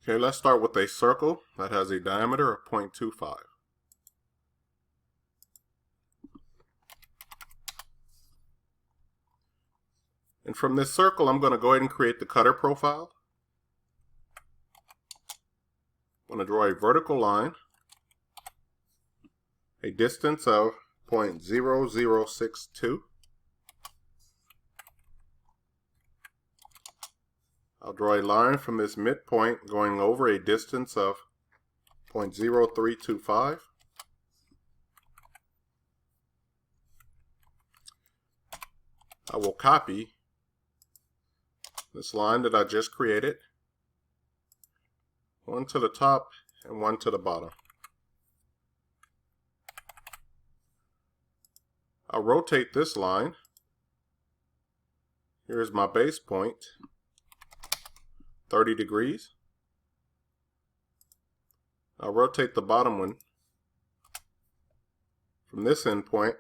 Okay, let's start with a circle that has a diameter of 0.25. And from this circle, I'm going to go ahead and create the cutter profile. I'm going to draw a vertical line, a distance of 0.0062. I'll draw a line from this midpoint going over a distance of 0.0325. I will copy this line that I just created, one to the top and one to the bottom. I'll rotate this line. Here's my base point, 30 degrees. I'll rotate the bottom one from this end point,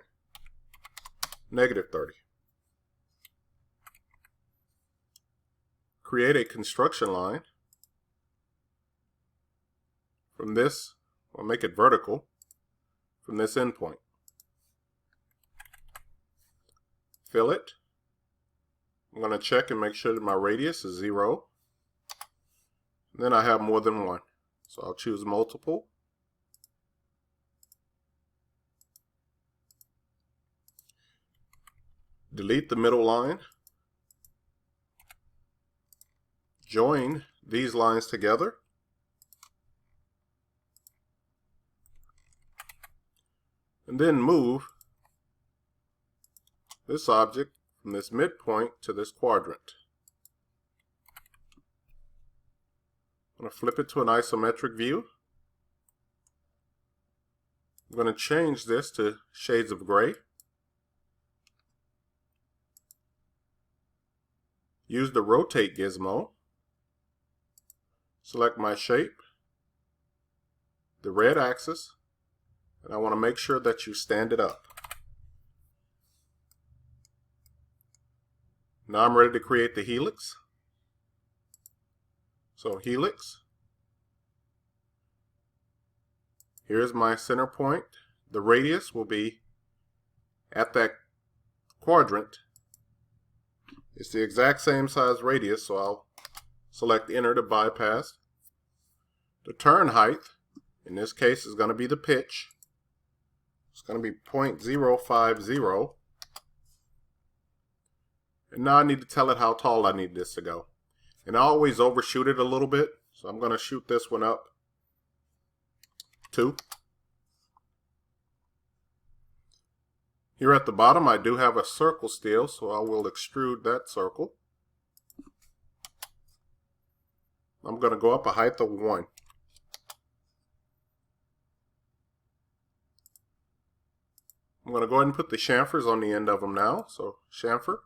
-30. Create a construction line. From this, I'll make it vertical from this end point. Fill it. I'm going to check and make sure that my radius is 0. And then I have more than one. So I'll choose multiple. Delete the middle line. Join these lines together. And then move this object from this midpoint to this quadrant. I'm going to flip it to an isometric view. I'm going to change this to shades of gray. Use the rotate gizmo. Select my shape, the red axis, and I want to make sure that you stand it up. Now I'm ready to create the helix. So helix, here's my center point. The radius will be at that quadrant. It's the exact same size radius, so I'll select enter to bypass. The turn height, in this case, is going to be the pitch. It's going to be 0.050. And now I need to tell it how tall I need this to go. And I always overshoot it a little bit, so I'm going to shoot this one up 2. Here at the bottom, I do have a circle still, so I will extrude that circle. I'm going to go up a height of 1. I'm going to go ahead and put the chamfers on the end of them now. So chamfer.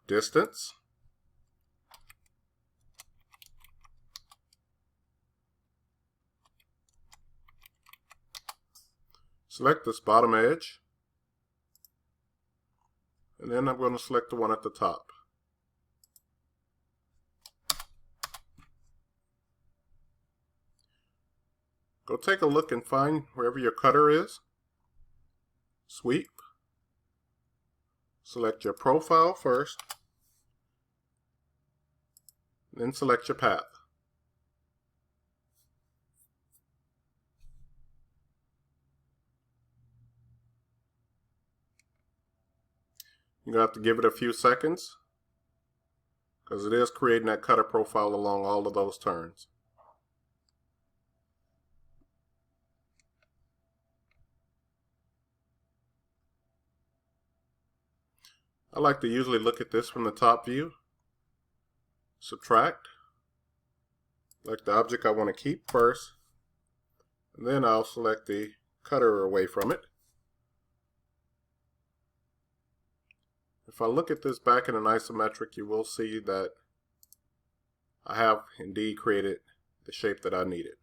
Distance. Select this bottom edge. And then I'm going to select the one at the top. Go take a look and find wherever your cutter is. Sweep. Select your profile first. Then select your path. You're going to have to give it a few seconds because it is creating that cutter profile along all of those turns. I like to usually look at this from the top view. Subtract. Select the object I want to keep first. And then I'll select the cutter away from it. If I look at this back in an isometric, you will see that I have indeed created the shape that I needed.